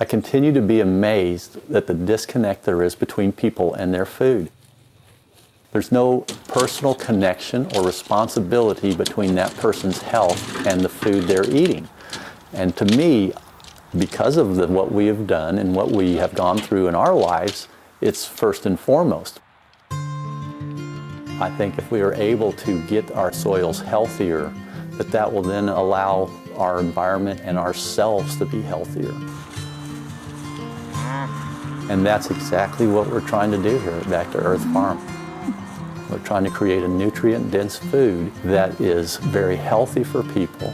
continue to be amazed at the disconnect there is between people and their food. There's no personal connection or responsibility between that person's health and the food they're eating. And to me, because of what we have done and what we have gone through in our lives, it's first and foremost. I think if we are able to get our soils healthier, that will then allow our environment and ourselves to be healthier. And that's exactly what we're trying to do here at Back to Earth Farm. We're trying to create a nutrient-dense food that is very healthy for people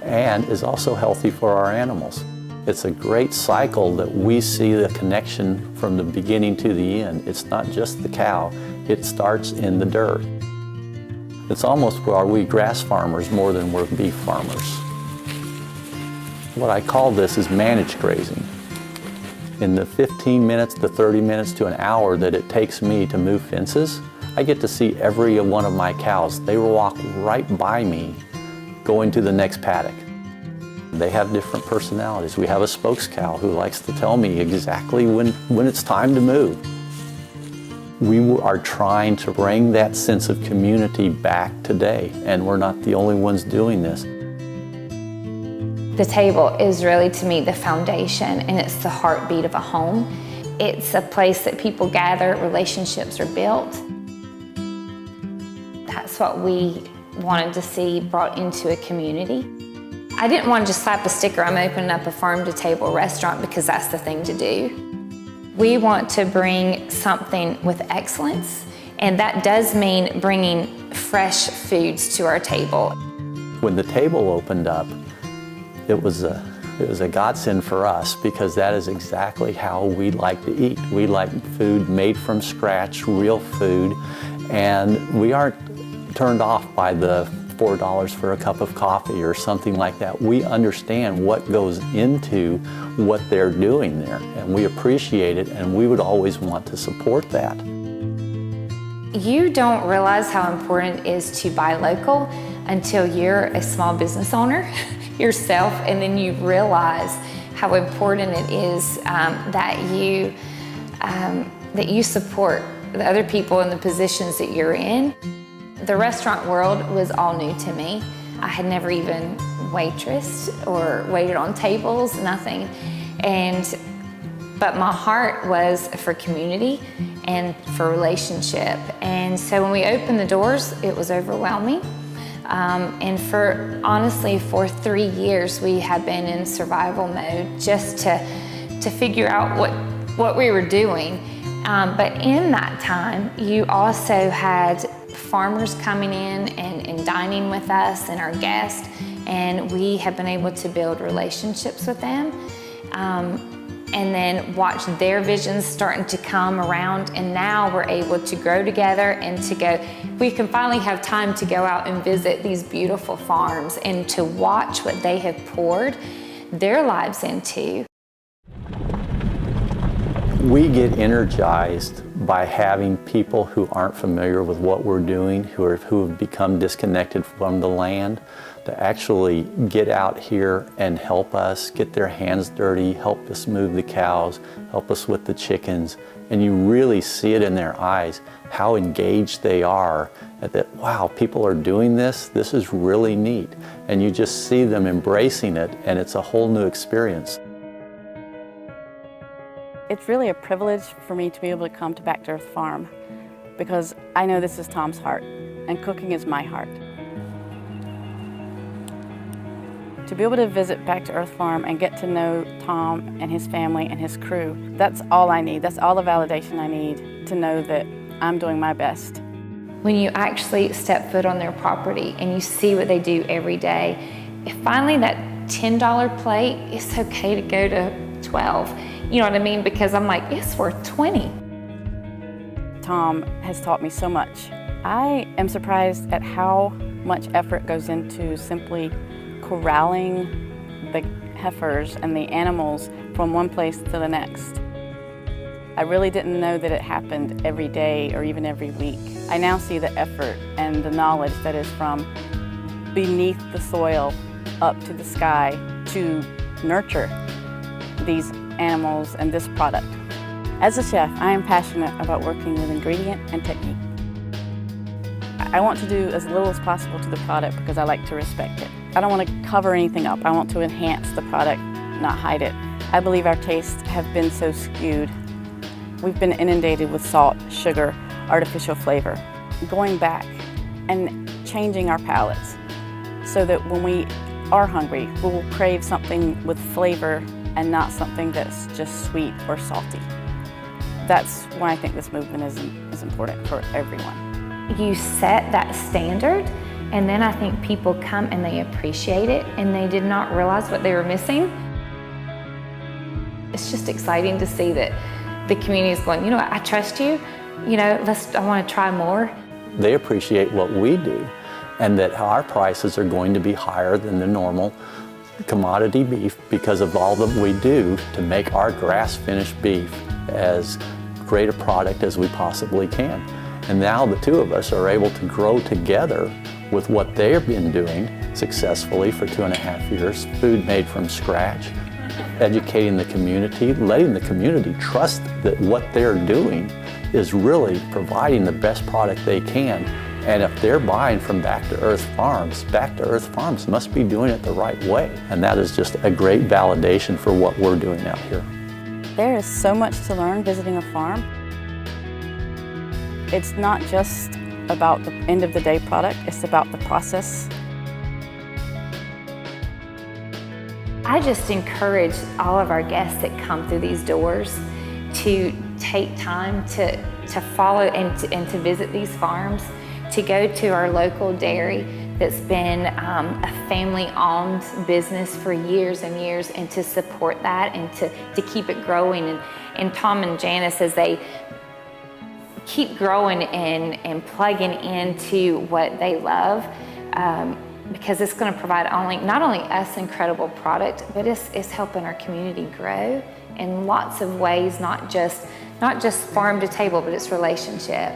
and is also healthy for our animals. It's a great cycle that we see the connection from the beginning to the end. It's not just the cow, it starts in the dirt. It's almost, are we grass farmers more than we're beef farmers? What I call this is managed grazing. In the 15 minutes to 30 minutes to an hour that it takes me to move fences, I get to see every one of my cows. They will walk right by me going to the next paddock. They have different personalities. We have a spokes cow who likes to tell me exactly when it's time to move. We are trying to bring that sense of community back today, and we're not the only ones doing this. The table is really, to me, the foundation, and it's the heartbeat of a home. It's a place that people gather, relationships are built. That's what we wanted to see brought into a community. I didn't want to just slap a sticker, I'm opening up a farm-to-table restaurant, because that's the thing to do. We want to bring something with excellence, and that does mean bringing fresh foods to our table. When the table opened up, it was a godsend for us, because that is exactly how we like to eat. We like food made from scratch, real food, and we aren't turned off by the $4 for a cup of coffee or something like that. We understand what goes into what they're doing there, and we appreciate it, and we would always want to support that. You don't realize how important it is to buy local until you're a small business owner yourself, and then you realize how important it is that you support the other people in the positions that you're in. The restaurant world was all new to me. I had never even waitressed or waited on tables, nothing. But my heart was for community and for relationship. And so when we opened the doors, it was overwhelming. And honestly, for 3 years, we had been in survival mode just to figure out what we were doing. But in that time, you also had farmers coming in and dining with us and our guests, and we have been able to build relationships with them, and then watch their visions starting to come around, and now we're able to grow together and we can finally have time to go out and visit these beautiful farms and to watch what they have poured their lives into. We get energized by having people who aren't familiar with what we're doing, who have become disconnected from the land, to actually get out here and help us, get their hands dirty, help us move the cows, help us with the chickens. And you really see it in their eyes, how engaged they are, that, wow, people are doing this is really neat. And you just see them embracing it, and it's a whole new experience. It's really a privilege for me to be able to come to Back to Earth Farm, because I know this is Tom's heart, and cooking is my heart. To be able to visit Back to Earth Farm and get to know Tom and his family and his crew, that's all I need. That's all the validation I need to know that I'm doing my best. When you actually step foot on their property and you see what they do every day, if finally that $10 plate, it's okay to go to 12. You know what I mean? Because I'm like, it's worth 20. Tom has taught me so much. I am surprised at how much effort goes into simply corralling the heifers and the animals from one place to the next. I really didn't know that it happened every day or even every week. I now see the effort and the knowledge that is from beneath the soil up to the sky to nurture these animals, and this product. As a chef, I am passionate about working with ingredient and technique. I want to do as little as possible to the product because I like to respect it. I don't want to cover anything up. I want to enhance the product, not hide it. I believe our tastes have been so skewed. We've been inundated with salt, sugar, artificial flavor. Going back and changing our palates so that when we are hungry, we will crave something with flavor and not something that's just sweet or salty. That's why I think this movement is important for everyone. You set that standard, and then I think people come and they appreciate it, and they did not realize what they were missing. It's just exciting to see that the community is going, you know what, I trust you, I want to try more. They appreciate what we do, and that our prices are going to be higher than the normal commodity beef because of all that we do to make our grass-finished beef as great a product as we possibly can. And now the two of us are able to grow together with what they've been doing successfully for 2.5 years, food made from scratch, educating the community, letting the community trust that what they're doing is really providing the best product they can. And if they're buying from Back to Earth Farms must be doing it the right way. And that is just a great validation for what we're doing out here. There is so much to learn visiting a farm. It's not just about the end of the day product, it's about the process. I just encourage all of our guests that come through these doors to take time to follow and to visit these farms, to go to our local dairy that's been a family-owned business for years and years, and to support that and to keep it growing. And Tom and Janice, as they keep growing and plugging into what they love, because it's going to provide not only us incredible product, but it's helping our community grow in lots of ways, not just farm to table, but it's relationship.